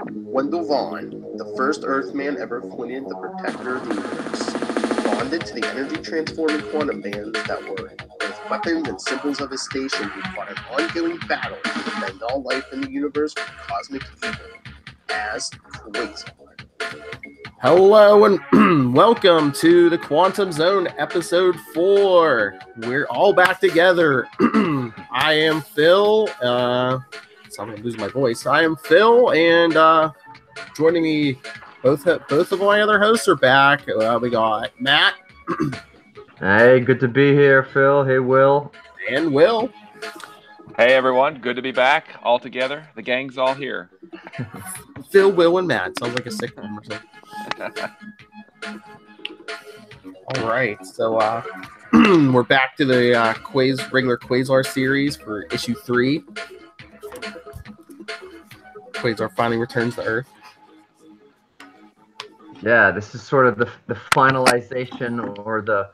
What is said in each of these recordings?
Wendell Vaughn, the first Earthman ever appointed the protector of the universe, bonded to the energy-transforming quantum bands that were both weapons and symbols of his station, he fought an ongoing battle to defend all life in the universe from cosmic evil as Quasar. Hello and welcome to the Quantum Zone episode 4. We're all back together. I am Phil. So I'm going to lose my voice. I am Phil, and joining me, both of my other hosts are back. We got Matt. Hey, good to be here, Phil. Hey, Will. And Will. Hey, everyone. Good to be back all together. The gang's all here. Phil, Will, and Matt. Sounds like a sitcom or something. All right, so we're back to the regular Quasar series for issue 3. Quasar finally returns to Earth. Yeah, this is sort of the finalization or the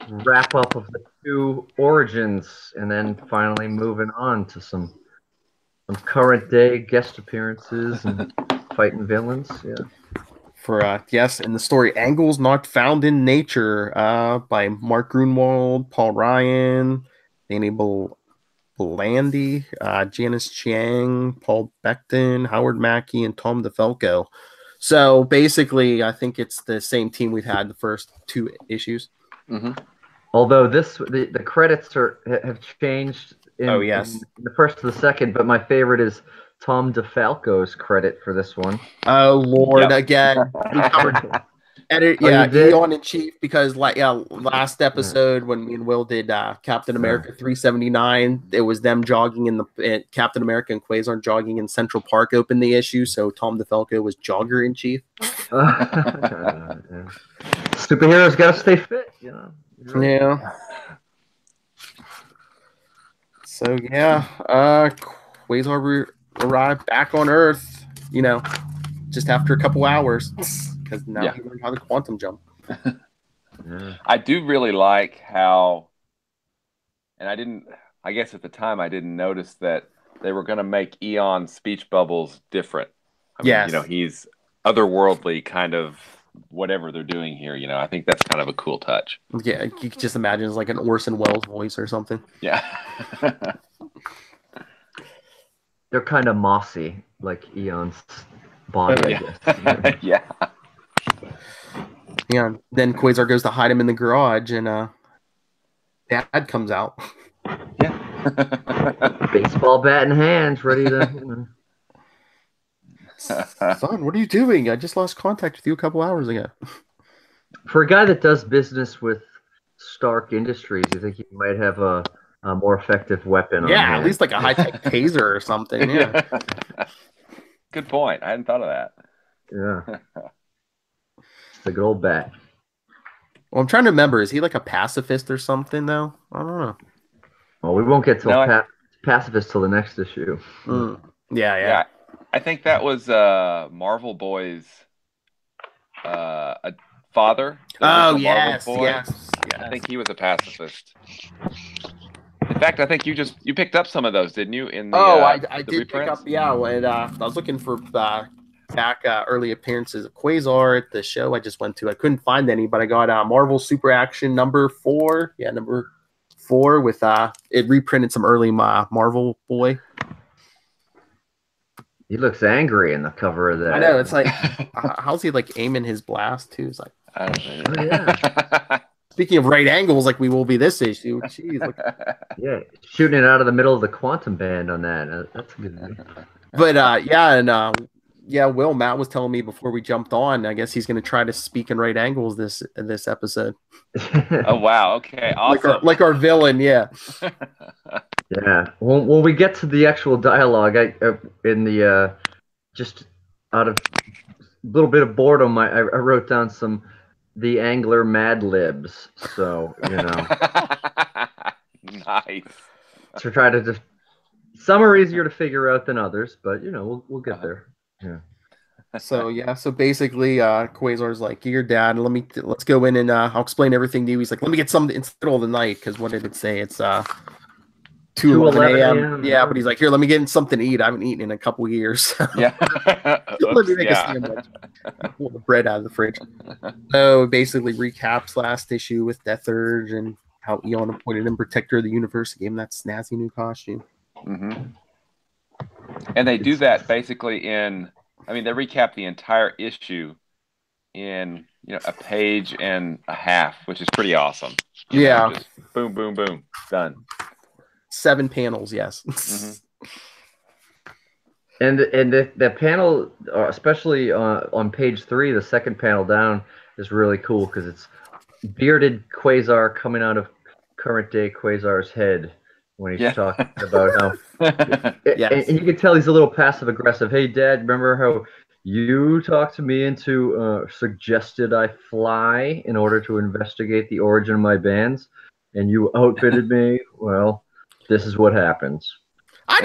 wrap up of the 2 origins, and then finally moving on to some current day guest appearances and fighting villains. Yeah. For yes, in the story Angles Not Found in Nature by Mark Grunwald, Paul Ryan, Danny Belandi, Janice Chiang, Paul Becton, Howard Mackey, and Tom DeFalco. So basically, I think it's the same team we've had the first 2 issues. Mm-hmm. Although the credits have changed in the first to the second, but my favorite is Tom DeFalco's credit for this one. Oh Lord! Yep. Again, we covered Eon in Chief, because last episode when me and Will did Captain America 379, it was them jogging in the Captain America and Quasar jogging in Central Park opened the issue, so Tom DeFalco was Jogger in Chief. Superheroes gotta stay fit, you know. Yeah. So Quasar arrived back on Earth, just after a couple hours, because now he learned how to quantum jump. I do really like how, and I guess at the time I didn't notice that they were going to make Eon's speech bubbles different. He's otherworldly, kind of whatever they're doing here. I think that's kind of a cool touch. Yeah, you could just imagine it's like an Orson Welles voice or something. Yeah. They're kind of mossy, like Eon's body, I guess. Yeah. Yeah. Then Quasar goes to hide him in the garage, and Dad comes out. Yeah. Baseball bat in hand, ready to. Son, what are you doing? I just lost contact with you a couple hours ago. For a guy that does business with Stark Industries, you think he might have a more effective weapon? Yeah, at least like a high-tech taser or something. Yeah. Good point. I hadn't thought of that. Yeah. It's a good old bat. Well, I'm trying to remember. Is he like a pacifist or something, though? I don't know. Well, we won't get to pacifist till the next issue. Yeah. I think that was Marvel Boy's a father. Oh, yes. I think he was a pacifist. In fact, I think you picked up some of those, didn't you? In the I did reprints? pick up. Yeah, when I was looking for back early appearances of Quasar at the show I just went to. I couldn't find any, but I got Marvel Super Action number 4. Yeah, number 4 with it reprinted some early Marvel Boy. He looks angry in the cover of that. I know, it's like how's he like aiming his blast too? It's like, I don't know. Yeah. Speaking of right angles, like we will be this issue. Jeez, look. Yeah, shooting it out of the middle of the quantum band on that. That's a good idea. But Will, Matt was telling me before we jumped on, I guess he's going to try to speak in right angles this episode. Oh wow! Okay, awesome. Like our villain, yeah. Yeah. When we get to the actual dialogue, in the just out of a little bit of boredom, I wrote down the Angler Mad Libs. So Nice. So try to just. Some are easier to figure out than others, but we'll get there. Yeah. So basically, Quasar's like, "Your dad. Let's go in and I'll explain everything to you." He's like, "Let me get something in the middle of the night," because what did it say? It's 2:11 a.m. Yeah, but he's like, here, let me get something to eat. I haven't eaten in a couple years. Yeah. Let me make a sandwich. Pull the bread out of the fridge. So it basically recaps last issue with Death Urge and how Eon appointed him Protector of the Universe, gave him that snazzy new costume. Mm-hmm. And they do that basically they recap the entire issue in a page and a half, which is pretty awesome. Just boom, boom, boom, done. 7 panels, yes. Mm-hmm. And the panel, especially on page 3, the second panel down, is really cool because it's bearded Quasar coming out of current day Quasar's head when he's talking about how. And you can tell he's a little passive aggressive. Hey, Dad, remember how you talked to me into suggested I fly in order to investigate the origin of my bands, and you outfitted me? Well, this is what happens. I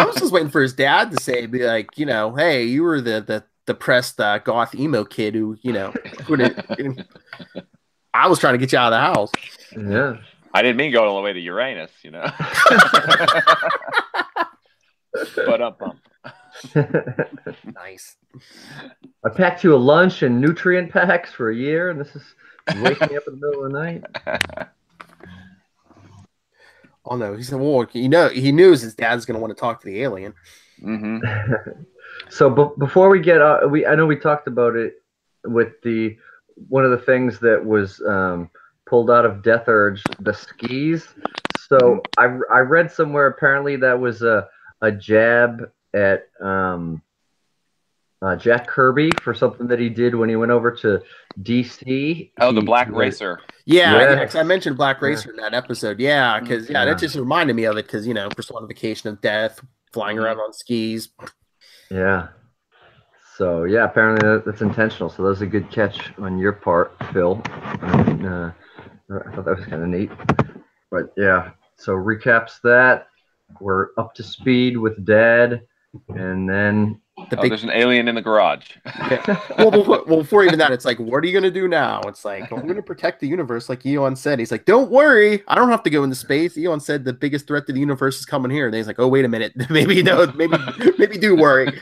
was just waiting for his dad to say, be like, hey, you were the depressed goth emo kid who, I was trying to get you out of the house. Yeah. I didn't mean going all the way to Uranus, But up. Nice. I packed you a lunch and nutrient packs for a year, and this is waking me up in the middle of the night. Oh no, he said, well, he knew his dad's going to want to talk to the alien. Mm-hmm. So before we get I know we talked about it with one of the things that was pulled out of Death Urge, the skis. So I read somewhere apparently that was a jab at Jack Kirby for something that he did when he went over to DC. Oh, the Black Racer. Yeah, I mentioned Black Racer in that episode. Yeah, because that just reminded me of it because personification of death, flying around on skis. Yeah. So yeah, apparently that's intentional. So that was a good catch on your part, Phil. I thought that was kind of neat. But yeah, so recaps that. We're up to speed with Dad, and then there's an alien in the garage. Yeah. Well, before even that, it's like, what are you gonna do now? It's like, I'm gonna protect the universe, like Eon said. He's like, don't worry, I don't have to go into space. Eon said the biggest threat to the universe is coming here. And then he's like, oh, wait a minute, maybe do worry.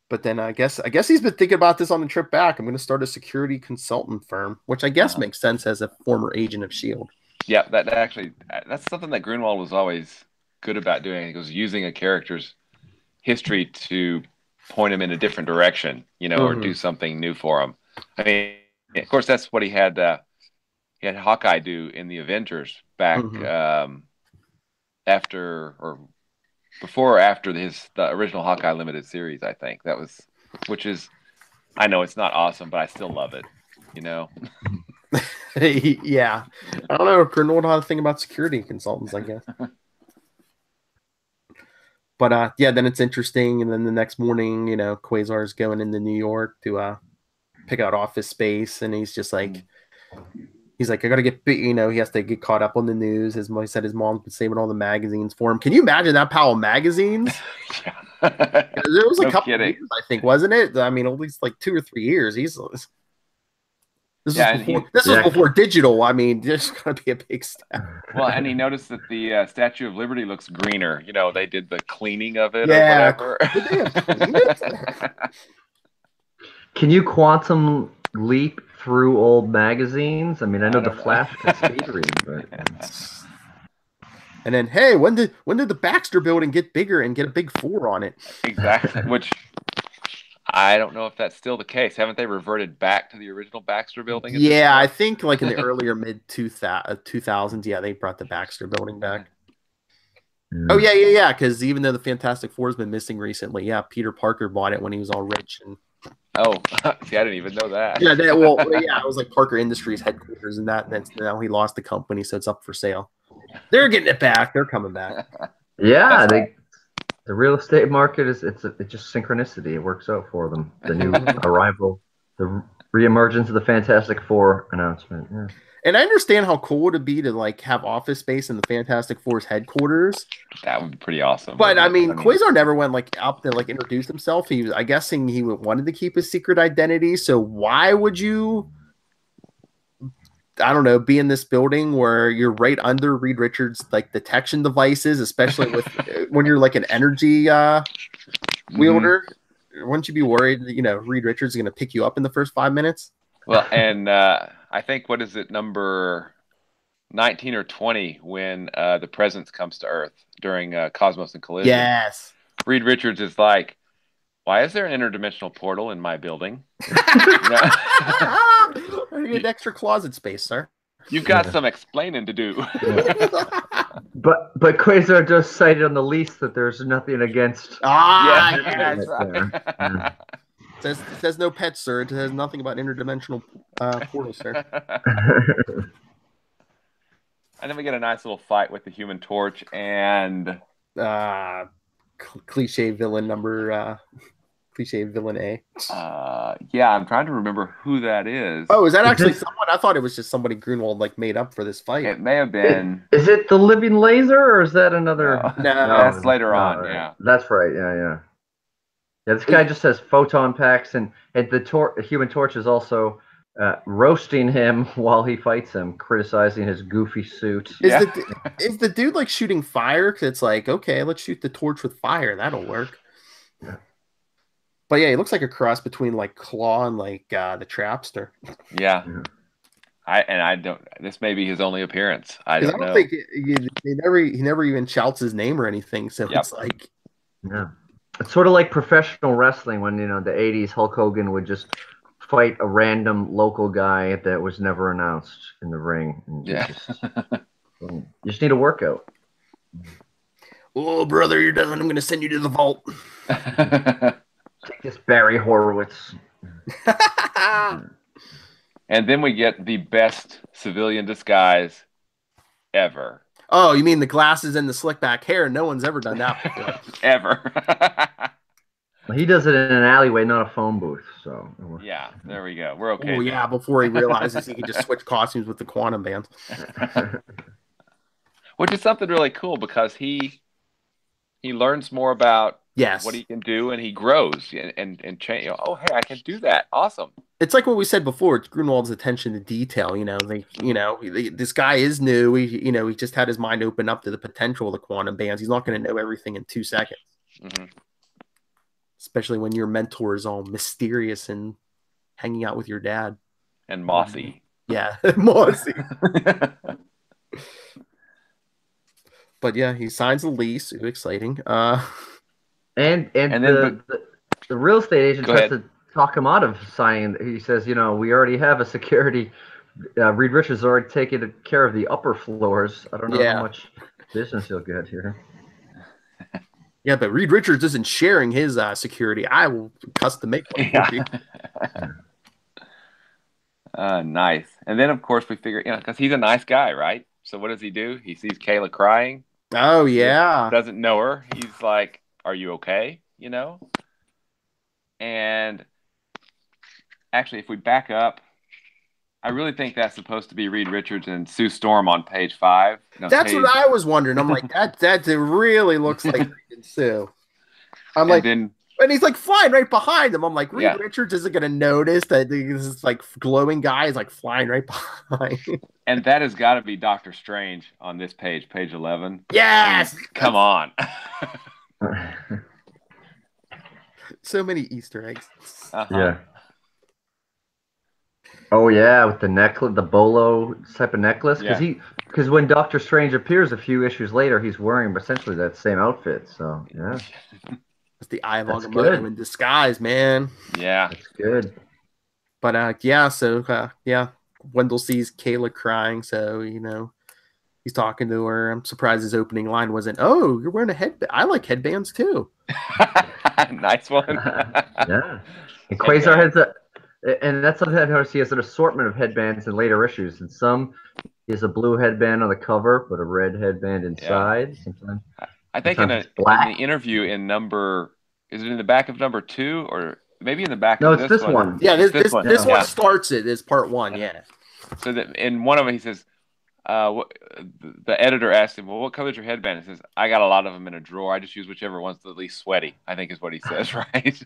But then I guess he's been thinking about this on the trip back. I'm going to start a security consultant firm, which I guess makes sense as a former agent of S.H.I.E.L.D. Yeah, that's something that Grunwald was always good about doing. He was using a character's history to point him in a different direction, or do something new for him. I mean, of course, that's what he had Hawkeye do in the Avengers back after or before or after the original Hawkeye limited series, I think. Which is, I know it's not awesome, but I still love it, Yeah. I don't know. Grunwald had to think about security consultants, I guess. But then it's interesting. And then the next morning, Quasar's going into New York to pick out office space. And he's just like, I got to get, he has to get caught up on the news. He said his mom's been saving all the magazines for him. Can you imagine that pile of magazines? There was a couple of years, I think, wasn't it? I mean, at least like 2 or 3 years. This was before digital. I mean, there's going to be a big step. Well, and he noticed that the Statue of Liberty looks greener. They did the cleaning of it or whatever. Did they have cleaned it? Can you quantum leap through old magazines? I mean, I know the Flash can speed read, but... And then, hey, when did the Baxter building get bigger and get a big 4 on it? Exactly, which I don't know if that's still the case. Haven't they reverted back to the original Baxter building? Yeah, I think like in the earlier mid 2000s, they brought the Baxter building back. Oh yeah. Because even though the Fantastic Four has been missing recently, Peter Parker bought it when he was all rich. And oh, see, I didn't even know that. It was like Parker Industries headquarters and that. And now he lost the company, so it's up for sale. They're getting it back. They're coming back. Yeah, the real estate market it's just synchronicity. It works out for them. The new arrival, the reemergence of the Fantastic Four announcement. Yeah. And I understand how cool it would be to like have office space in the Fantastic Four's headquarters. That would be pretty awesome. But I mean, Quasar never went like up to like introduce himself. He was, I guessing, he wanted to keep his secret identity. So why would you I don't know, be in this building where you're right under Reed Richards' like detection devices, especially with when you're like an energy wielder. Wouldn't you be worried that, Reed Richards is going to pick you up in the first 5 minutes? Well, and I think, what is it, number 19 or 20, when the Presence comes to Earth during Cosmos and Collision. Yes. Reed Richards is like, why is there an interdimensional portal in my building? You need extra closet space, sir. You've got some explaining to do. But Quasar just cited on the lease that there's nothing against. Yes. Right. It says no pets, sir. It says nothing about interdimensional portals, sir. And then we get a nice little fight with the Human Torch and cliche villain A. Yeah, I'm trying to remember who that is. Oh, is that actually someone? I thought it was just somebody Grunwald like made up for this fight. It may have been. Is it the Living Laser, or is that another? No, that's later on. Right. Yeah, that's right. Yeah. This guy just has photon packs, and the Human Torch is also roasting him while he fights him, criticizing his goofy suit. Is the dude like shooting fire? Because it's like, okay, let's shoot the torch with fire. That'll work. Yeah. But yeah, he looks like a cross between like Claw and like the Trapster. Yeah. I don't. This may be his only appearance. I don't know. Think he never even shouts his name or anything. So it's like, yeah, it's sort of like professional wrestling when the '80s Hulk Hogan would just fight a random local guy that was never announced in the ring. And you just need a workout. Oh, brother, you're done. I'm going to send you to the vault. Take this, Barry Horowitz. And then we get the best civilian disguise ever. Oh, you mean the glasses and the slick back hair? No one's ever done that before. Ever. Well, he does it in an alleyway, not a phone booth. So yeah, there we go. We're okay. Oh yeah, before he realizes he can just switch costumes with the quantum bands. Which is something really cool, because he learns more about what he can do, and he grows and change. Oh, hey, I can do that. Awesome. It's like what we said before. It's Grunwald's attention to detail. This guy is new. He just had his mind open up to the potential of the quantum bands. He's not going to know everything in 2 seconds. Mm-hmm. Especially when your mentor is all mysterious and hanging out with your dad. And mossy. Yeah, mossy. But yeah, he signs a lease. Ooh, exciting. And the real estate agent tries to talk him out of signing. He says, we already have a security. Reed Richards already taken care of the upper floors. I don't know how much business he'll get here. Yeah, but Reed Richards isn't sharing his security. I will custom make one for you. Nice. And then, of course, we figure, because he's a nice guy, right? So what does he do? He sees Kayla crying. Oh, yeah. He doesn't know her. He's like, are you okay? And actually, if we back up, I really think that's supposed to be Reed Richards and Sue Storm on page 5. That's what I was wondering. I'm like, that really looks like Reed and Sue. And he's like flying right behind him. I'm like, Reed Richards isn't going to notice that this like glowing guy is like flying right behind. And that has got to be Doctor Strange on this page 11. Yes! Come on. So many Easter eggs. Uh-huh. Yeah. Oh yeah, with the necklace, the bolo type of necklace. Because when Doctor Strange appears a few issues later, he's wearing essentially that same outfit. So yeah. It's the Eye of Agamotto in disguise, man. Yeah. That's good. But Wendell sees Kayla crying, so he's talking to her. I'm surprised his opening line wasn't, "Oh, you're wearing a headband. I like headbands too." Nice one. Yeah. And Quasar has and that's something I noticed. He has an assortment of headbands in later issues, and some is a blue headband on the cover, but a red headband inside. Yeah. Sometimes I think in the interview in is it in the back of number 2, or maybe in the back of this one? Yeah, this one starts it as part 1, yeah. So that in one of them he says, the editor asked him, "Well, what color's your headband?" He says, "I got a lot of them in a drawer. I just use whichever one's the least sweaty." I think is what he says, right?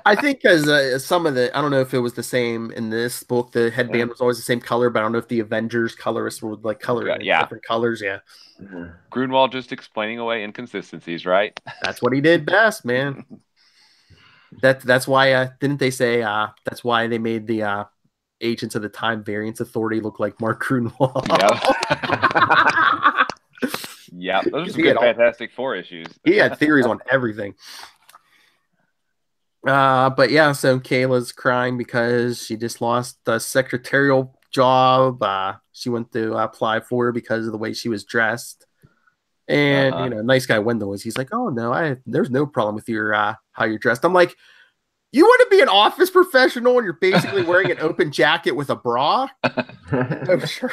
I think because some of the, I don't know if it was the same in this book. The headband was always the same color, but I don't know if the Avengers colorists would like color it in different colors. Yeah. Grunwald just explaining away inconsistencies, right? That's what he did best, man. That's why didn't they say that's why they made the Agents of the Time Variance Authority look like Mark Grunwald? Yeah, those are some good Fantastic Four issues. He had theories on everything. But yeah, so Kayla's crying because she just lost the secretarial job. She went to apply for it because of the way she was dressed. And you know, nice guy Wendell he's like, "Oh no, there's no problem with your how you're dressed." I'm like, you want to be an office professional and you're basically wearing an open jacket with a bra? I'm sure.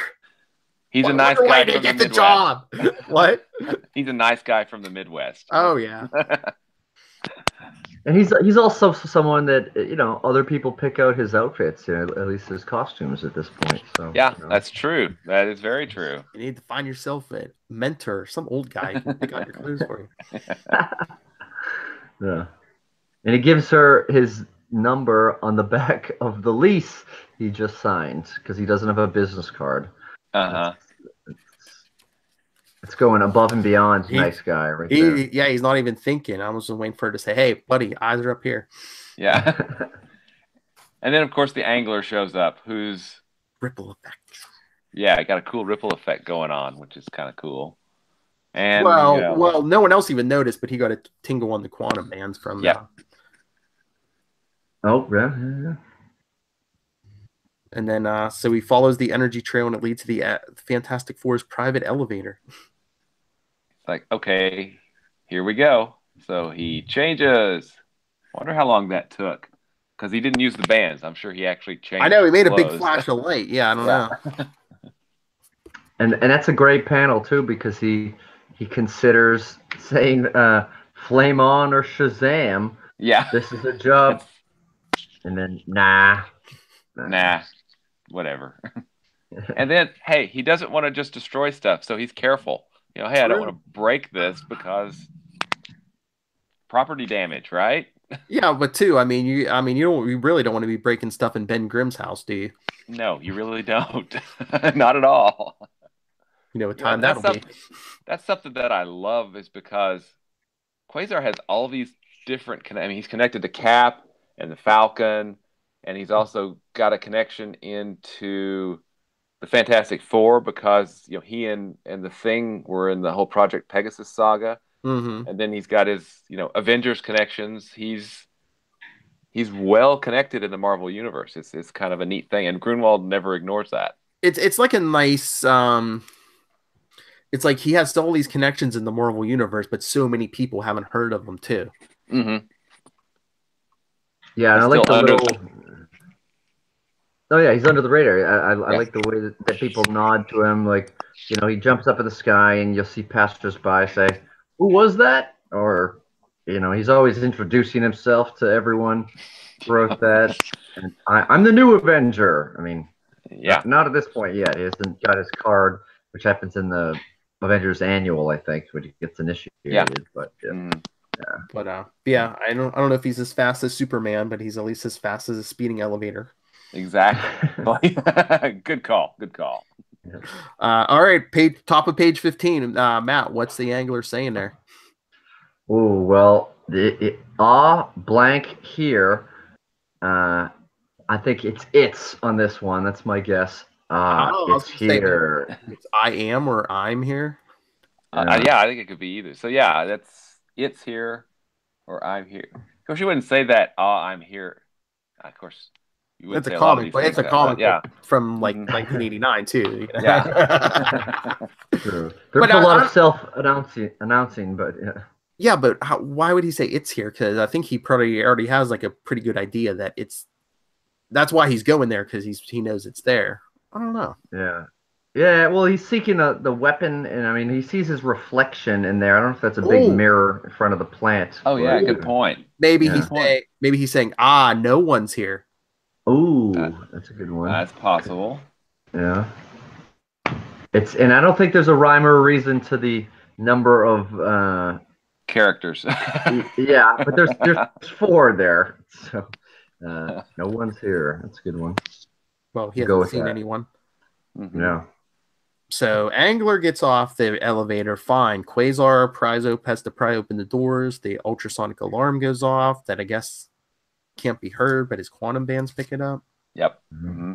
He's a nice guy from the Midwest. Job. What? He's a nice guy from the Midwest. Oh yeah. And he's also someone that, you know, other people pick out his outfits, you know, at least his costumes at this point. So yeah, you know. That's true. That is very true. You need to find yourself a mentor, some old guy who can pick out your clothes for you. Yeah. And he gives her his number on the back of the lease he just signed because he doesn't have a business card. It's going above and beyond. Nice guy, right there. Yeah, he's not even thinking. I was just waiting for her to say, "Hey, buddy, eyes are up here." Yeah. And then, of course, the angler shows up, who's ripple effect. Yeah, got a cool ripple effect going on, which is kind of cool. And well, no one else even noticed, but he got a tingle on the quantum bands from. Oh, yeah. And then, so he follows the energy trail, and it leads to the Fantastic Four's private elevator. It's like, okay, here we go. So he changes. Wonder how long that took, because he didn't use the bands. I'm sure he actually changed. I know he made a big flash of light. Yeah, I don't know. And that's a great panel too, because he considers saying "Flame on" or "Shazam." Yeah, this is a job. And then nah, whatever. And then, hey, he doesn't want to just destroy stuff, so he's careful. You know, hey, I don't want to break this because property damage, right? Yeah, but too, you really don't want to be breaking stuff in Ben Grimm's house, do you? No, you really don't. Not at all. You know what time that'll be. That's something that I love, is because Quasar has all these different. He's connected to Cap and the Falcon, and he's also got a connection into the Fantastic Four because, you know, he and the Thing were in the whole Project Pegasus saga. Mm-hmm. And then he's got his, you know, Avengers connections. He's well connected in the Marvel universe. It's kind of a neat thing, and Grunwald never ignores that. It's like a nice it's like he has all these connections in the Marvel universe, but so many people haven't heard of them too. Mm-hmm. Yeah, and I like the little. Oh yeah, he's under the radar. I like the way that people nod to him. Like, you know, he jumps up in the sky, and you'll see passersby say, "Who was that?" Or, you know, he's always introducing himself to everyone throughout that. And I'm the new Avenger. I mean, not at this point yet. He hasn't got his card, which happens in the Avengers Annual, I think, when he gets initiated. Yeah. But But I don't know if he's as fast as Superman, but he's at least as fast as a speeding elevator. Exactly. Good call. Yeah. All right, top of page 15. Matt, what's the angler saying there? Oh, well, blank here. I think it's on this one. That's my guess. It's here. It's I am or I'm here. I think it could be either. So yeah, it's here or I'm here. Of course, you wouldn't say that. I'm here. Of course, you would. It's a comic, but it's a comic from like 1989 too. You know? Yeah. True. There's a lot of self-announcing, but yeah. Yeah, but why would he say it's here? Because I think he probably already has like a pretty good idea that that's why he's going there, because he knows it's there. I don't know. Yeah. Well, he's seeking the weapon, and he sees his reflection in there. I don't know if that's a big mirror in front of the plant. Oh yeah, good point. Maybe he's saying, no one's here. Ooh, that's a good one. That's possible. Yeah. And I don't think there's a rhyme or reason to the number of characters. Yeah, but there's 4 there, so no one's here. That's a good one. Well, he hasn't seen anyone. Mm-hmm. Yeah. So Angler gets off the elevator. Fine. Quasar has to pry open the doors. The ultrasonic alarm goes off that I guess can't be heard, but his quantum bands pick it up. Yep. Mm-hmm.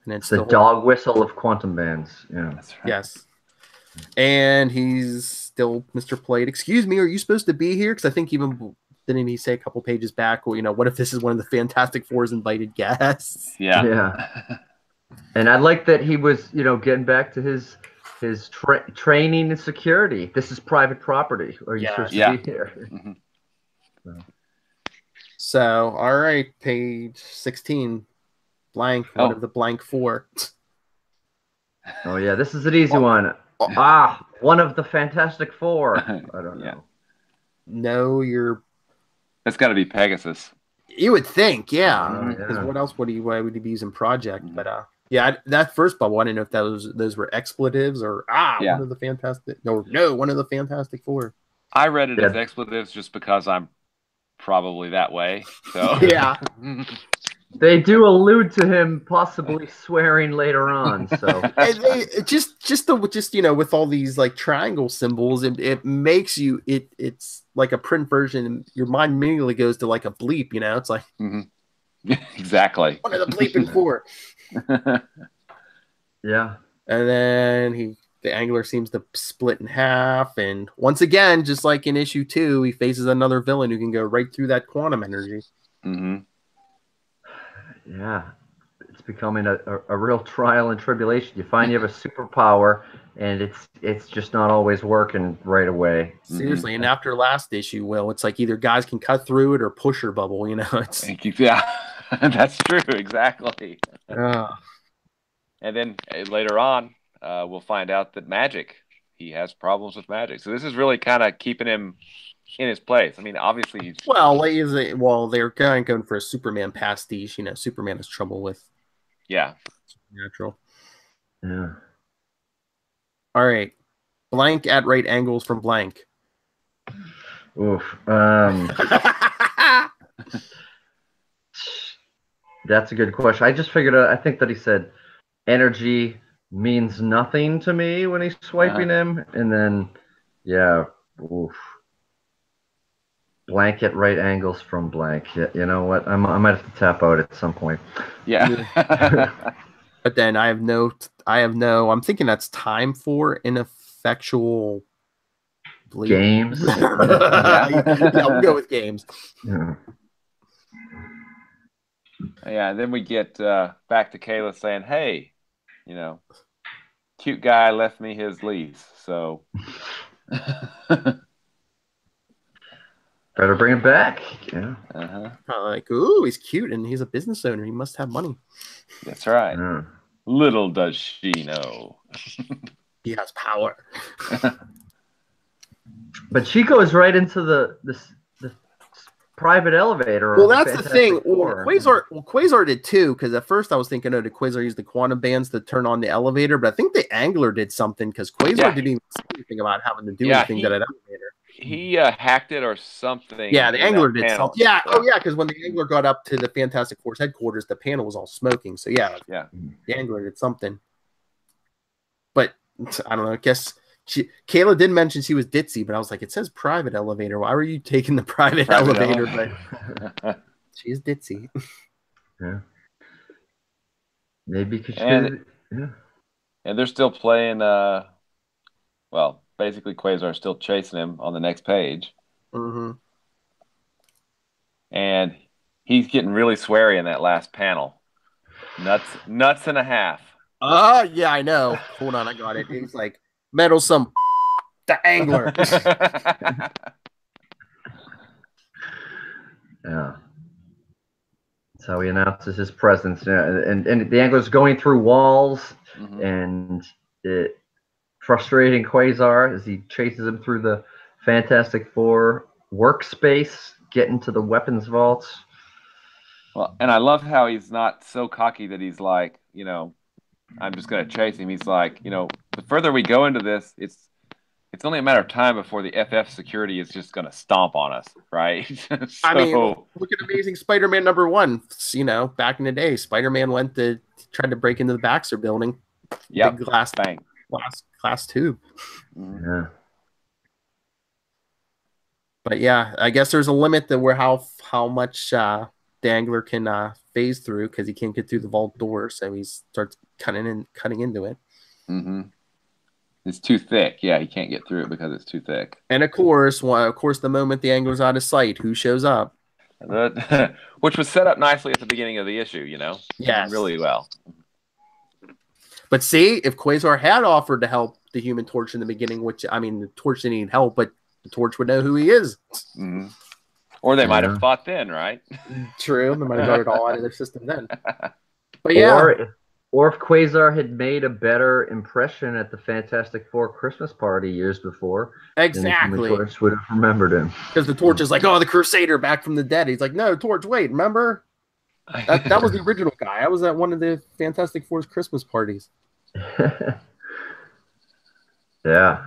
And it's the dog whistle of quantum bands. Yeah. That's right. Yes. And he's still Mr. Plate. Excuse me, are you supposed to be here? Because I think even didn't he say a couple pages back, well, what if this is one of the Fantastic Four's invited guests? Yeah. Yeah. And I like that he was, getting back to his training and security. This is private property. Are you supposed to be here? Mm-hmm. So, all right, page 16. Blank, one of the blank 4. Oh, yeah, this is an easy one. One of the Fantastic Four. I don't know. Yeah. No, That's got to be Pegasus. You would think, yeah. Because what else why would he be using Project? Mm-hmm. But that first bubble, I didn't know if those were expletives or one of the Fantastic. No, one of the Fantastic Four. I read it as expletives just because I'm probably that way. So yeah. They do allude to him possibly swearing later on, so with all these like triangle symbols, it makes you it's like a print version. Your mind immediately goes to like a bleep, it's like exactly one of the bleeping 4. Yeah, and then the Angler seems to split in half, and once again, just like in issue 2, he faces another villain who can go right through that quantum energy. Mm-hmm. Yeah, it's becoming a real trial and tribulation. You find you have a superpower, and it's just not always working right away. Seriously, and after last issue, it's like either guys can cut through it or push your bubble. It's yeah, that's true, exactly. And then later on, we'll find out that he has problems with magic. So this is really kind of keeping him in his place. I mean, obviously he's they're going for a Superman pastiche. Superman has trouble with natural. Yeah. All right, blank at right angles from blank. Oof. That's a good question. I just figured out. I think that he said energy means nothing to me when he's swiping him, and then oof. Blank at right angles from blank. Yeah, you know what? I might have to tap out at some point. Yeah. But then I'm thinking that's time for ineffectual games. We'll go with games. Yeah. Yeah, and then we get back to Kayla saying, hey, cute guy left me his lease, so better bring him back. Yeah. Like, ooh, he's cute and he's a business owner. He must have money. That's right. Yeah. Little does she know. He has power. But she goes right into the private elevator. Well, that's the thing. Quasar did too, because at first I was thinking, did Quasar use the quantum bands to turn on the elevator? But I think the Angler did something, because Quasar didn't even say anything about having to do anything to that elevator. He hacked it or something. Yeah, the Angler did something. Yeah, because when the Angler got up to the Fantastic Four's headquarters, the panel was all smoking. So yeah, the Angler did something. But I don't know. I guess Kayla did mention she was ditzy, but I was like, it says private elevator. Why were you taking the private elevator? But she is ditzy. Yeah. Maybe because and they're still playing. Basically, Quasar is still chasing him on the next page. Mm-hmm. And he's getting really sweary in that last panel. Nuts and a half. Yeah, I know. Hold on, I got it. He's like, meddlesome the Angler. Yeah. That's how he announces his presence. And the Angler's going through walls, and it frustrating Quasar as he chases him through the Fantastic Four workspace, getting to the weapons vaults. Well, and I love how he's not so cocky that he's like, I'm just going to chase him. He's like, the further we go into this, it's only a matter of time before the FF security is just going to stomp on us, right? I mean, look at Amazing Spider-Man #1. Back in the day, Spider-Man tried to break into the Baxter building. Yeah, big glass tube. Yeah. But yeah, I guess there's a limit to how much the Angler can phase through, because he can't get through the vault door, so he starts cutting into it. Mm-hmm. It's too thick. Yeah, he can't get through it because it's too thick. And of course, the moment the Angler's out of sight, who shows up? Which was set up nicely at the beginning of the issue, Yes. Really well. But see, if Quasar had offered to help the Human Torch in the beginning, the Torch didn't need help, but the Torch would know who he is. Mm-hmm. Or they might have fought then, right? True. They might have got it all out of their system then. But yeah. Or if Quasar had made a better impression at the Fantastic Four Christmas party years before, exactly, the Torch would have remembered him. Because the Torch is like, oh, the Crusader back from the dead. He's like, no, Torch, wait, remember? That was the original guy. I was at one of the Fantastic Four's Christmas parties. Yeah.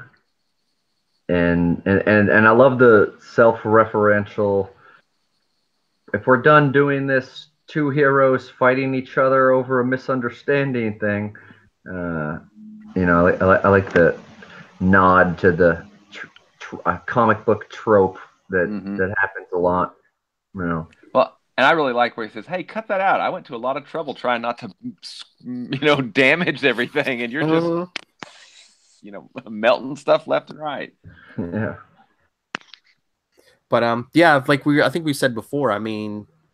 And I love the self-referential. If we're done doing this two heroes fighting each other over a misunderstanding thing, I like the nod to the comic book trope that happens a lot. Well, and I really like where he says, "Hey, cut that out. I went to a lot of trouble trying not to, damage everything, and you're just." Melting stuff left and right. Yeah. But I think we said before,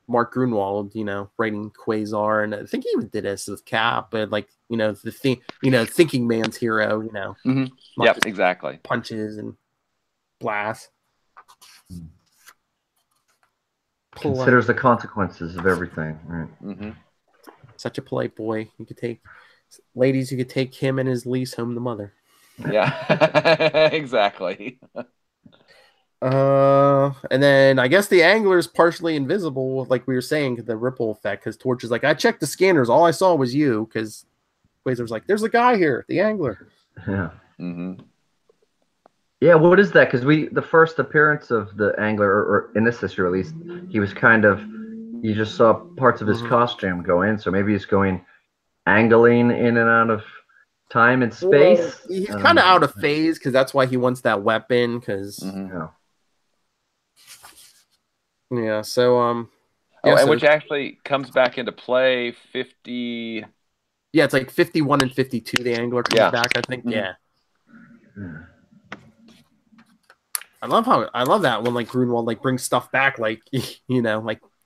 Mark Grunwald, writing Quasar, and I think he even did this with Cap, but thinking man's hero, Mm-hmm. Yep, exactly. Punches and blasts. Considers the consequences of everything. Right. Mm-hmm. Such a polite boy. You could take him and his lease home to mother. Yeah, exactly. And then I guess the Angler is partially invisible, like we were saying, the ripple effect, because Torch is like, I checked the scanners, all I saw was you, because Quasar's like, there's a guy here, the Angler. Yeah. Mm-hmm. Yeah, what is that? Because the first appearance of the Angler, or in this issue at least, he was you just saw parts of his costume go in, so maybe he's going angling in and out of time and space. Well, he's kind of out of phase, because that's why he wants that weapon. Because which actually comes back into play 50. Yeah, it's like 51 and 52. The Angler comes back, I think. Mm-hmm. Yeah. I love that when Grunwald brings stuff back,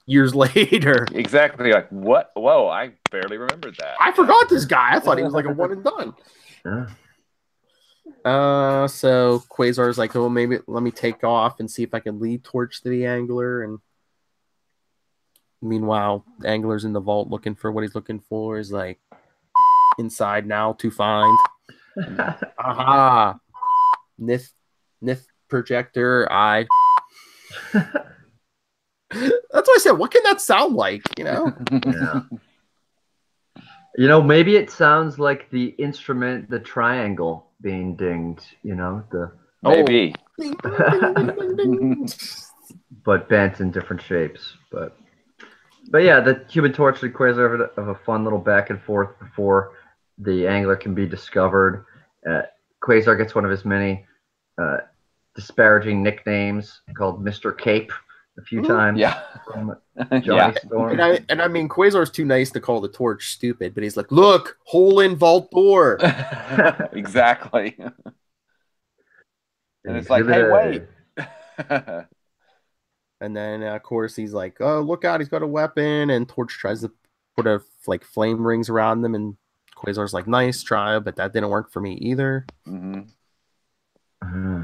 years later. Exactly. Like, what? Whoa, I barely remembered that. I forgot this guy. I thought he was a one and done. So Quasar's like, oh, maybe let me take off and see if I can lead Torch to the Angler. And meanwhile, the Angler's in the vault looking for what he's looking for. Is inside now to find. Aha. Nith projector. That's why I said, what can that sound like? Yeah. Maybe it sounds like the instrument, the triangle being dinged. Maybe. But bent in different shapes. But yeah, the Human Torch and Quasar have a fun little back and forth before the Angler can be discovered. Quasar gets one of his many disparaging nicknames called Mr. Cape a few times. Yeah. From Johnny Storm. And Quasar's too nice to call the Torch stupid, but he's like, look, hole in vault door. Exactly. And it's like, hey, wait. And then, of course, he's like, oh, look out, he's got a weapon. And Torch tries to put flame rings around them. And Quasar's like, nice try, but that didn't work for me either. Mm-hmm.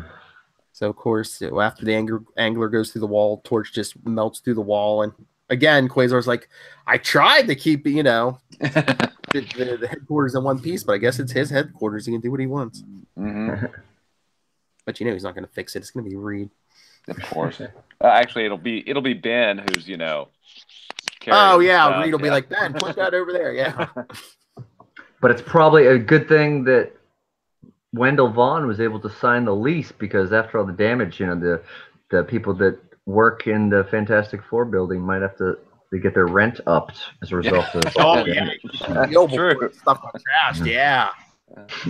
So, of course, after the Angler goes through the wall, Torch just melts through the wall. And again, Quasar's like, I tried to keep, the headquarters in one piece, but I guess it's his headquarters. He can do what he wants. Mm-hmm. But he's not going to fix it. It's going to be Reed. Of course. Actually, it'll be Ben who's, Oh, yeah. Reed will be like, Ben, put that over there. Yeah. But it's probably a good thing that Wendell Vaughn was able to sign the lease, because after all the damage, the people that work in the Fantastic Four building might have to get their rent upped as a result of Oh, the yeah. damage. True. Stuff got trashed, yeah.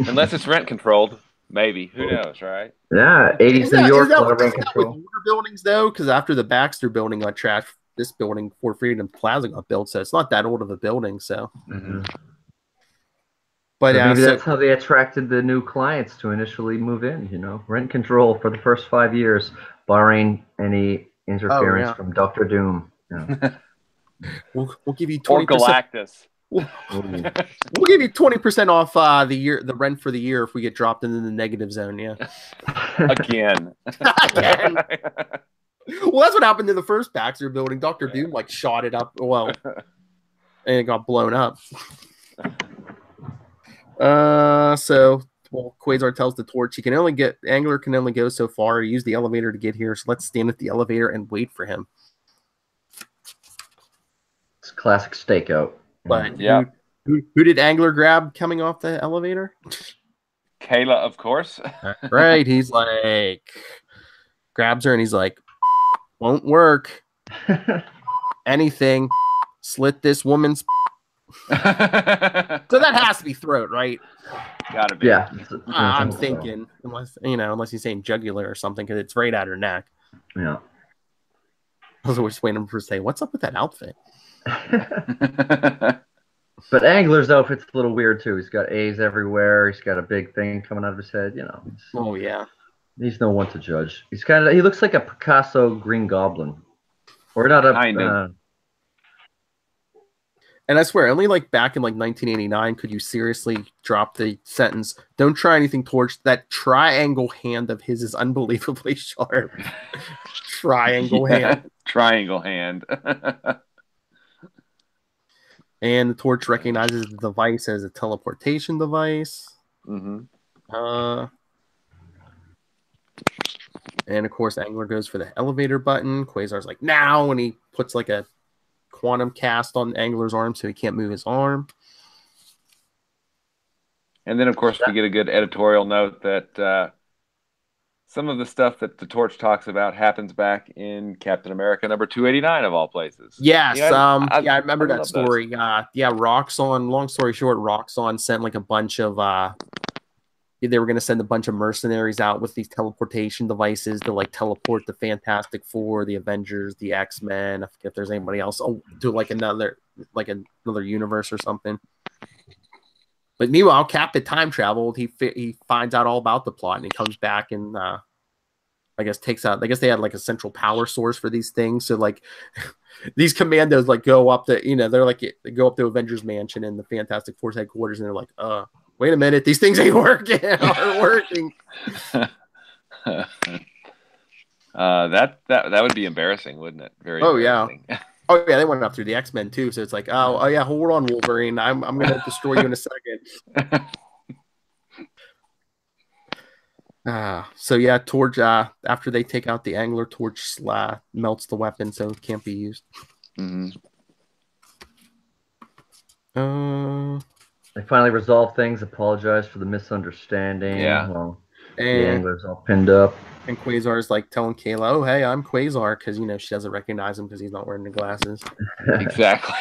Unless it's rent controlled, maybe. Who knows, right? Yeah, 80s New York, a lot of rent with control. older buildings, though? Because after the Baxter building got trashed, this building, Fort Freedom Plaza, got built, so it's not that old of a building, so. Mm-hmm. But maybe that's how they attracted the new clients to initially move in, rent control for the first 5 years, barring any interference from Dr. Doom. We'll give you 20%. Or Galactus. We'll give you 20% off the rent for the year if we get dropped into the negative zone. Yeah. Again. Again. Well, that's what happened to the first Baxter building. Dr. Doom shot it up. Well, and it got blown up. Quasar tells the Torch Angler can only go so far. Use the elevator to get here. So let's stand at the elevator and wait for him. It's classic stakeout. But who did Angler grab coming off the elevator? Kayla, of course. Right. He's like, grabs her and he's like, won't work. Anything. Slit this woman's. So that has to be throat, right? Gotta be. Yeah. I'm thinking, unless he's saying jugular or something, because it's right at her neck. Yeah. I was always waiting for him to say, "What's up with that outfit?" But Angler's outfit's a little weird too. He's got A's everywhere. He's got a big thing coming out of his head. Oh yeah. He's no one to judge. He looks like a Picasso Green Goblin, or not a. And I swear, only back in 1989 could you seriously drop the sentence, "Don't try anything, Torch. That triangle hand of his is unbelievably sharp." Triangle hand. Triangle hand. And the Torch recognizes the device as a teleportation device. Mm-hmm. And of course, Angler goes for the elevator button. Quasar's like, now, and he puts a quantum cast on Angler's arm so he can't move his arm. And then, of course, we get a good editorial note that some of the stuff that the Torch talks about happens back in Captain America number 289 of all places. Yes, I remember that story. Roxxon, long story short, Roxxon sent a bunch of they were going to send a bunch of mercenaries out with these teleportation devices to teleport the Fantastic Four, the Avengers, the X-Men. I forget if there's anybody else to another universe or something. But meanwhile, Captain time traveled. He finds out all about the plot and he comes back and I guess they had a central power source for these things. So these commandos go up to they go up to Avengers Mansion and the Fantastic Four's headquarters and they're like, wait a minute, these things ain't working. Aren't working. That would be embarrassing, wouldn't it? Very. Embarrassing. Oh yeah, they went up through the X-Men too. So it's oh yeah, hold on, Wolverine. I'm gonna destroy you in a second. So yeah, Torch. After they take out the Angler, Torch melts the weapon so it can't be used. Mm-hmm. They finally resolve things, apologize for the misunderstanding. Yeah. Well, the Angler's all pinned up. And Quasar's telling Kayla, "Oh, hey, I'm Quasar," because she doesn't recognize him because he's not wearing the glasses. Exactly.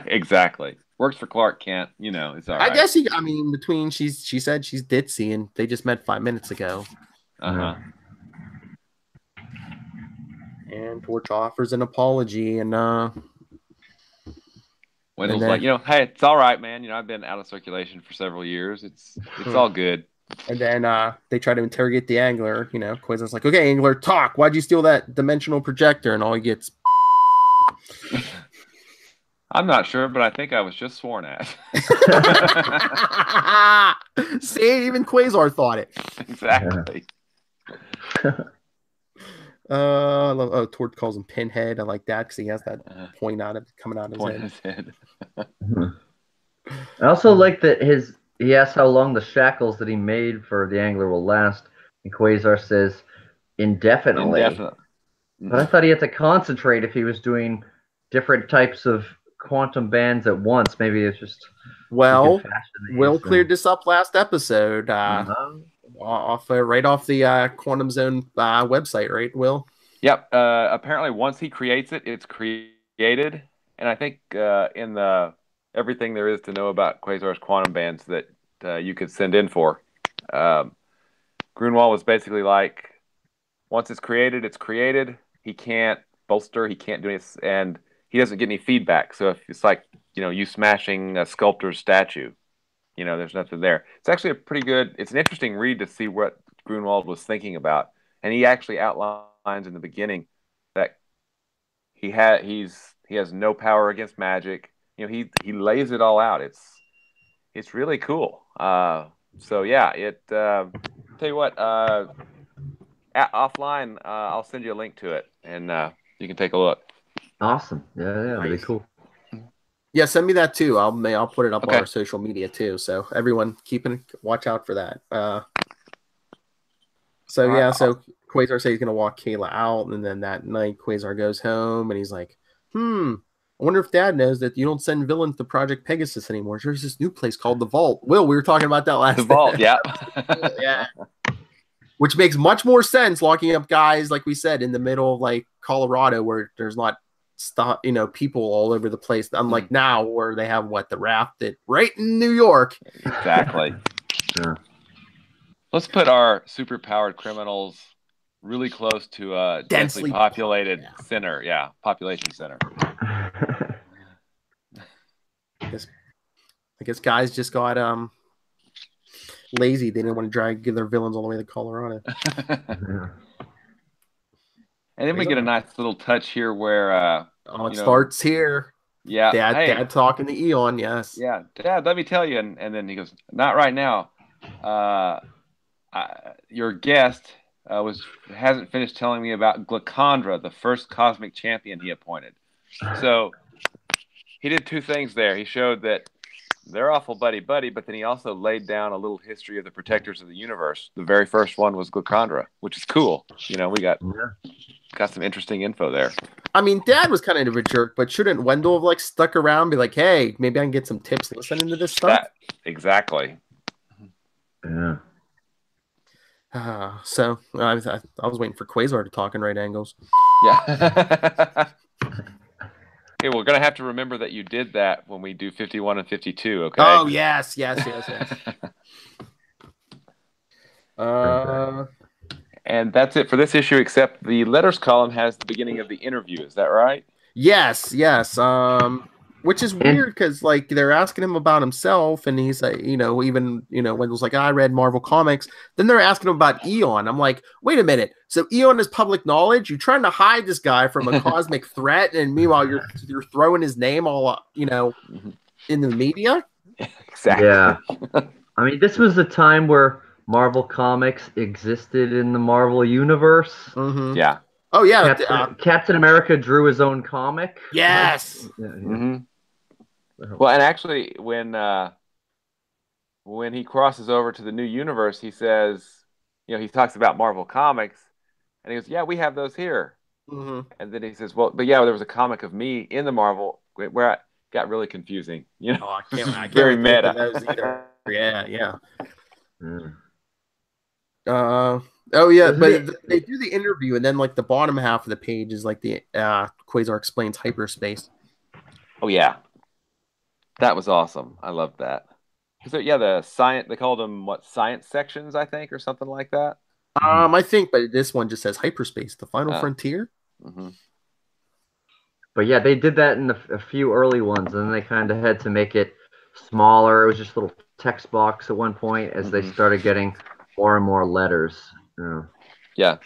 Exactly. Works for Clark Kent. It's all right. I guess she said she's ditzy, and they just met 5 minutes ago. Uh-huh. And Torch offers an apology, and Wendell's hey, it's all right, man. I've been out of circulation for several years. It's all good. And then they try to interrogate the Angler. Quasar's like, "Okay, Angler, talk. Why'd you steal that dimensional projector?" And all he gets. I'm not sure, but I think I was just sworn at. See, even Quasar thought it. Exactly. I love, Torch calls him Pinhead. I like that because he has that point on it coming out of his head. I also like that he asks how long the shackles that he made for the Angler will last, and Quasar says indefinitely. But I thought he had to concentrate if he was doing different types of quantum bands at once. Maybe it's just Well, Will cleared this up last episode. Right off the Quantum Zone website, right, Will? Yep. Apparently, once he creates it, it's created, and I think in the everything there is to know about Quasar's quantum bands that you could send in for. Grunwald was basically like, once it's created. He can't bolster, he can't do it, and he doesn't get any feedback. So if it's like, you smashing a sculptor's statue, there's nothing there. It's actually it's an interesting read to see what Grunwald was thinking about. And he actually outlines in the beginning that he has no power against magic. He lays it all out. It's really cool. So yeah, tell you what, offline, I'll send you a link to it, and you can take a look. Awesome. Yeah, that'd be cool. Yeah, send me that too. I'll put it up on our social media too. So everyone, watch out for that. So Quasar says he's gonna walk Kayla out, and then that night Quasar goes home, and he's like, I wonder if Dad knows that you don't send villains to Project Pegasus anymore. There's this new place called the Vault. Will, we were talking about that last. The Vault, yeah. Yeah. Which makes much more sense, locking up guys, like we said, in the middle of like Colorado, where there's not people all over the place. Unlike now, where they have the raft right in New York. Exactly. Sure. Let's put our superpowered criminals really close to a densely populated center. Yeah, population center. I guess guys just got lazy. They didn't want to give their villains all the way to Colorado. And then we get a nice little touch here where it starts here. Yeah. Dad talking to Eon, yes. Yeah, Dad, let me tell you. And then he goes, not right now. Your guest hasn't finished telling me about Glacandra, the first cosmic champion he appointed. So he did two things there. He showed that they're awful buddy-buddy, but then he also laid down a little history of the protectors of the universe. The very first one was Glacandra, which is cool. We got some interesting info there. I mean, Dad was kind of a jerk, but shouldn't Wendell have stuck around and be like, hey, maybe I can get some tips listening to this stuff? Exactly. Yeah. So I was waiting for Quasar to talk in right angles. Yeah. Okay, we're going to have to remember that you did that when we do 51 and 52, okay? Oh, yes. And that's it for this issue, except the letters column has the beginning of the interview. Is that right? Yes. Which is weird because they're asking him about himself, and he's like, Wendell's like, I read Marvel Comics. Then they're asking him about Eon. I'm like, wait a minute. So Eon is public knowledge. You're trying to hide this guy from a cosmic threat, and meanwhile you're throwing his name all in the media. Exactly. Yeah. I mean, this was the time where Marvel Comics existed in the Marvel universe. Mm-hmm. Yeah. Oh yeah. Captain America drew his own comic. Yes. Yeah. Mm-hmm. Well, and actually, when he crosses over to the new universe, he says, he talks about Marvel Comics, and he goes, "Yeah, we have those here." Mm-hmm. And then he says, "Well, but yeah, there was a comic of me in the Marvel where it got really confusing." I can't very meta. meta. Either. Yeah. Mm. But they do the interview, and then the bottom half of the page is the Quasar explains hyperspace. Oh yeah. That was awesome. I loved that. The science, they called them science sections, I think, or something like that. I think, but this one just says hyperspace, the final frontier. Mm-hmm. But yeah, they did that in a few early ones, and then they kind of had to make it smaller. It was just a little text box at one point as they started getting more and more letters. Yeah.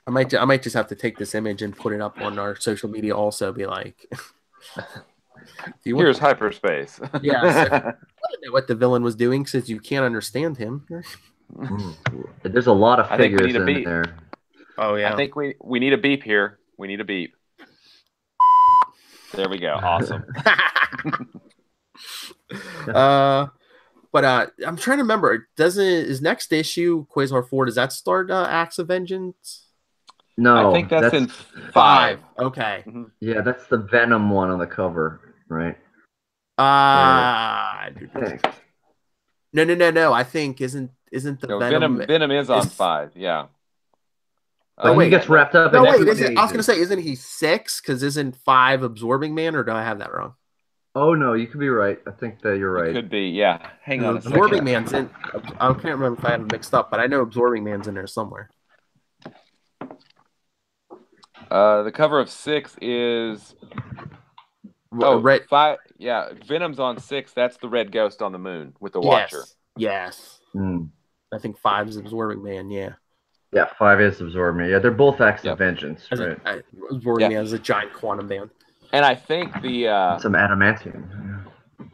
I might just have to take this image and put it up on our social media. Also, be like, here's hyperspace. Yeah. So, I don't know what the villain was doing since you can't understand him. There's a lot of figures in there. Oh yeah. I think we need a beep here. We need a beep. There we go. Awesome. But I'm trying to remember. Is next issue Quasar 4? Does that start Acts of Vengeance? No, I think that's in 5. Okay. Yeah, that's the Venom one on the cover, right? No. I think isn't the Venom is on 5? Yeah. But he gets wrapped up. No, wait. I was gonna say, isn't he 6? Because isn't 5 Absorbing Man, or do I have that wrong? Oh no, you could be right. I think that you're right. It could be. Yeah. Hang on. Absorbing Man's in. I can't remember if I have it mixed up, but I know Absorbing Man's in there somewhere. The cover of 6 is Red. 5. Yeah, Venom's on 6. That's the red ghost on the moon with the Watcher. Yes. I think 5 is Absorbing Man. Yeah. Yeah, 5 is Absorbing Man. Yeah, they're both acts of vengeance. Right. Absorbing Man is a giant quantum band. And I think some adamantium.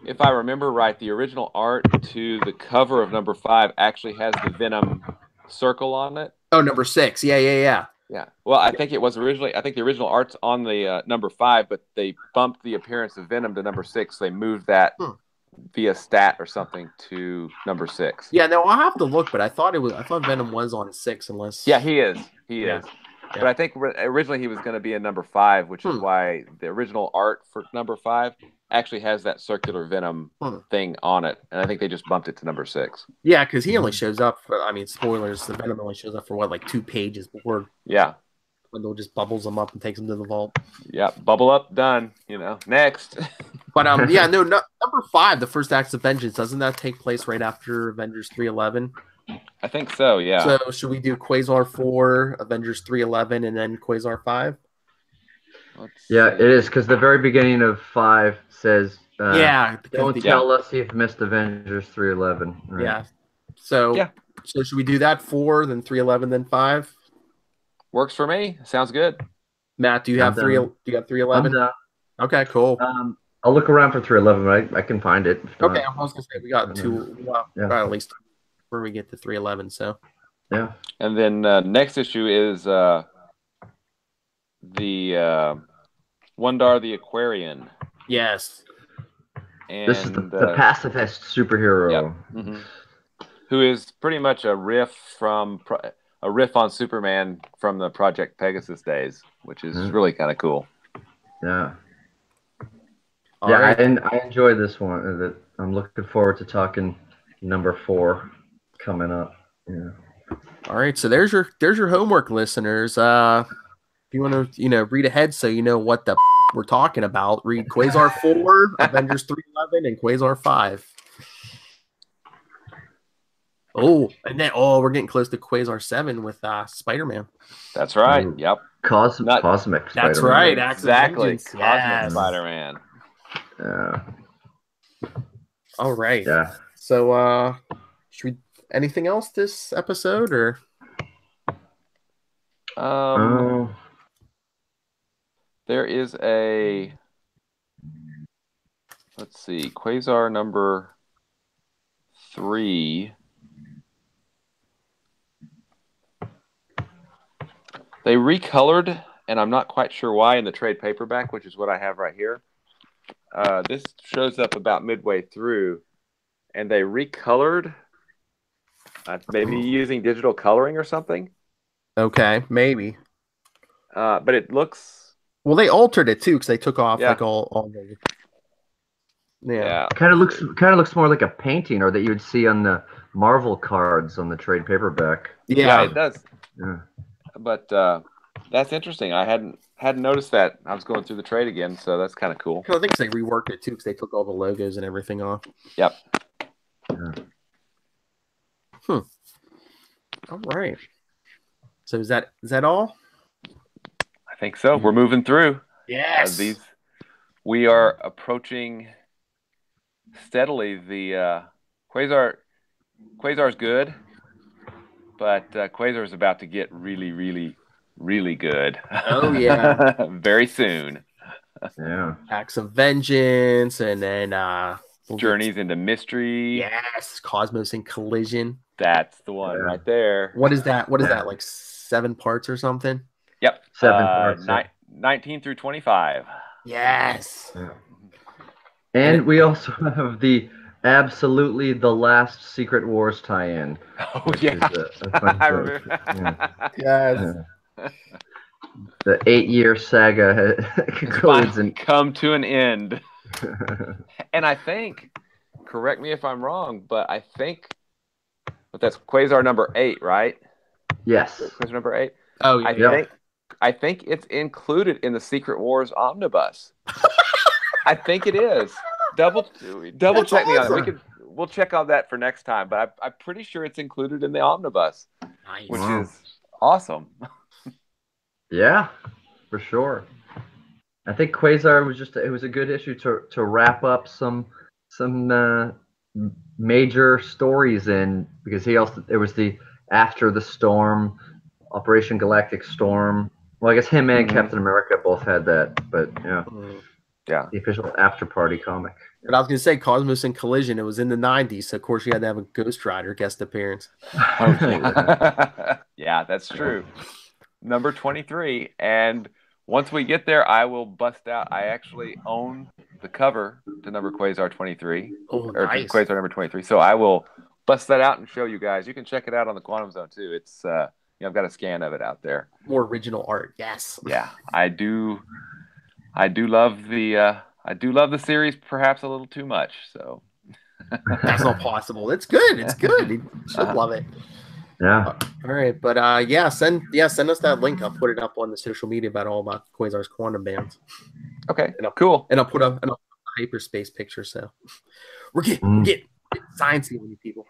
If I remember right, the original art to the cover of number 5 actually has the Venom circle on it. Oh, number 6. Yeah. Yeah. Well, I think it was originally. I think the original art's on the number 5, but they bumped the appearance of Venom to number 6. They moved that via stat or something to number 6. Yeah. No, I'll have to look, but I thought Venom was on 6, unless. Yeah, he is. He is. But I think originally he was going to be in number 5, which is why the original art for number 5 actually has that circular Venom thing on it, and I think they just bumped it to number 6. Yeah, because he only shows up for. I mean, spoilers. The Venom only shows up for like 2 pages before. Yeah. Wendell just bubbles him up and takes him to the vault. Yeah, bubble up, done. Next. But number 5, the first acts of vengeance, doesn't that take place right after Avengers 3:11? I think so. Yeah. So should we do Quasar 4, Avengers 3:11, and then Quasar 5? Yeah, it is, because the very beginning of 5 says, don't tell us you've missed Avengers 3:11. Right? Yeah. So should we do that 4, then 3:11, then 5? Works for me. Sounds good. Matt, do you have 3? Do you have 3:11? Okay, cool. I'll look around for 3:11, but I can find it. Okay, I was gonna say we got 2. Well, at least where we get to 3:11. So. Yeah. And then next issue is the Wundar the Aquarian. Yes. And this is the pacifist superhero. Yep. Mm-hmm. Who is pretty much a riff on Superman from the Project Pegasus days, which is really kind of cool. Yeah. I enjoy this one. I'm looking forward to talking number 4 coming up. Yeah. All right, so there's your homework, listeners. If you want to read ahead so you know what the we're talking about, read Quasar 4, Avengers 3:11, and Quasar 5. Oh, and then we're getting close to Quasar 7 with Spider-Man. That's right. Ooh. Yep. Cosmic Spider-Man. That's right. Exactly. Cosmic Spider-Man. Yeah. All right. Yeah. So, should we anything else this episode or? There is let's see, Quasar number 3. They recolored, and I'm not quite sure why, in the trade paperback, which is what I have right here. This shows up about midway through, and they recolored, maybe using digital coloring or something. Okay, maybe. But it looks... Well, they altered it, too, because they took off like all the... Yeah. Kind of looks more like a painting, or that you would see on the Marvel cards on the trade paperback. Yeah, it does. Yeah. But that's interesting. I hadn't noticed that. I was going through the trade again, so that's kind of cool. I think they reworked it too because they took all the logos and everything off. Yep. Yeah. All right. So is that all? I think so. We're moving through. Yes. We are approaching steadily the Quasar. Quasar's good. But Quasar is about to get really, really, really good. Oh, yeah. Very soon. Yeah. Acts of Vengeance, and then... Journeys into Mystery. Yes. Cosmos in Collision. That's the one right there. What is that? What is that, like 7 parts or something? Yep. 7 parts. 19 through 25. Yes. Yeah. And we also have absolutely the last Secret Wars tie-in. Oh, yeah. I remember. Yes. The 8-year saga concludes and come to an end. And I think, correct me if I'm wrong, but I think that's Quasar number 8, right? Yes. Quasar number 8. Oh, yeah. I think it's included in the Secret Wars omnibus. I think it is. Double check me on it. We'll check on that for next time. But I'm pretty sure it's included in the omnibus, which is awesome. Yeah, for sure. I think Quasar was a good issue to wrap up some major stories in, because it was the After the Storm, Operation Galactic Storm. Well, I guess him and Captain America both had that, but yeah, the official After Party comic. But I was going to say Cosmos and Collision. It was in the 90s, so of course you had to have a Ghost Rider guest appearance. Yeah, that's true. Number 23, and once we get there, I will bust out. I actually own the cover to number Quasar 23, or nice. Quasar number 23. So I will bust that out and show you guys. You can check it out on the Quantum Zone too. It's I've got a scan of it out there. More original art, yes. Yeah, I do love the series, perhaps a little too much. So that's not possible. It's good. It's good. You should love it. Yeah. All right, but send us that link. I'll put it up on the social media about Quasar's quantum bands. Okay, cool. And I'll put a hyperspace picture. So we're getting sciencey with you people.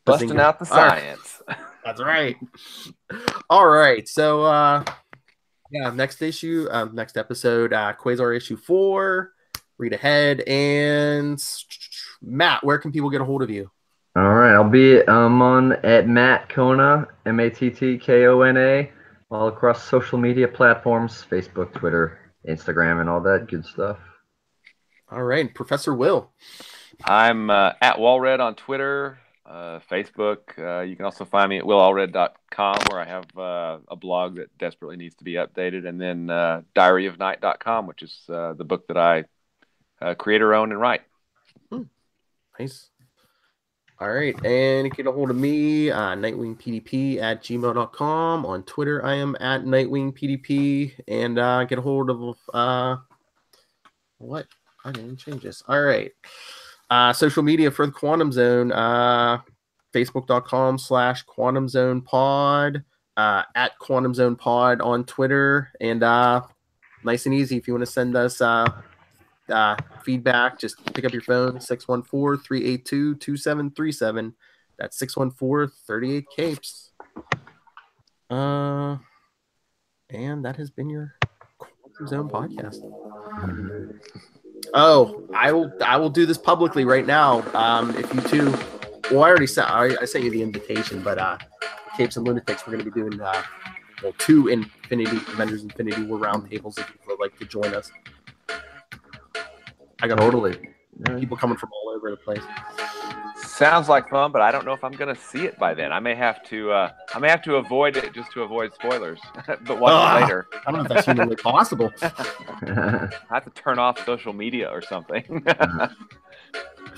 Busting out the science. Right. That's right. All right, so next episode, Quasar issue 4. Read ahead, and Matt, where can people get a hold of you? All right, I'm on at Matt Kona, MatTKona, all across social media platforms, Facebook, Twitter, Instagram, and all that good stuff. All right, Professor Will. I'm at Walred on Twitter, Facebook. You can also find me at willallred.com, where I have a blog that desperately needs to be updated, and then diaryofnight.com, which is the book that I creator, own, and write. Nice. All right, and you can get a hold of me, nightwingpdp@gmail.com. On Twitter, I am at nightwingpdp, and get a hold of what? I didn't change this. All right, social media for the Quantum Zone, facebook.com/Quantum Zone Pod, at Quantum Zone Pod on Twitter, and nice and easy if you want to send us feedback, just pick up your phone, 614-382-2737. That's 614-38-CAPES. And that has been your Quantum Zone podcast. Oh, I will do this publicly right now. If you two, well, I sent you the invitation, but Capes and Lunatics, we're going to be doing 2 Avengers Infinity War roundtables if you would like to join us. I got people coming from all over the place. Sounds like fun, but I don't know if I'm going to see it by then. I may have to avoid it just to avoid spoilers, but watch it later. I don't know if that's humanly possible. I have to turn off social media or something.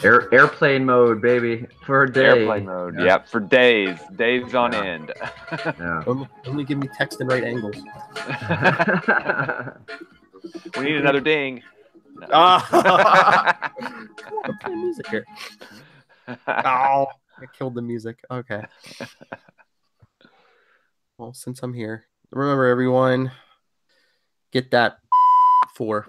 Airplane mode, baby, for a day. Airplane mode, yeah, for days on end. Yeah. Only give me text and right angles. We need another ding. No. Play music here. Oh, I killed the music. Okay. Well, since I'm here, remember everyone, get that 4.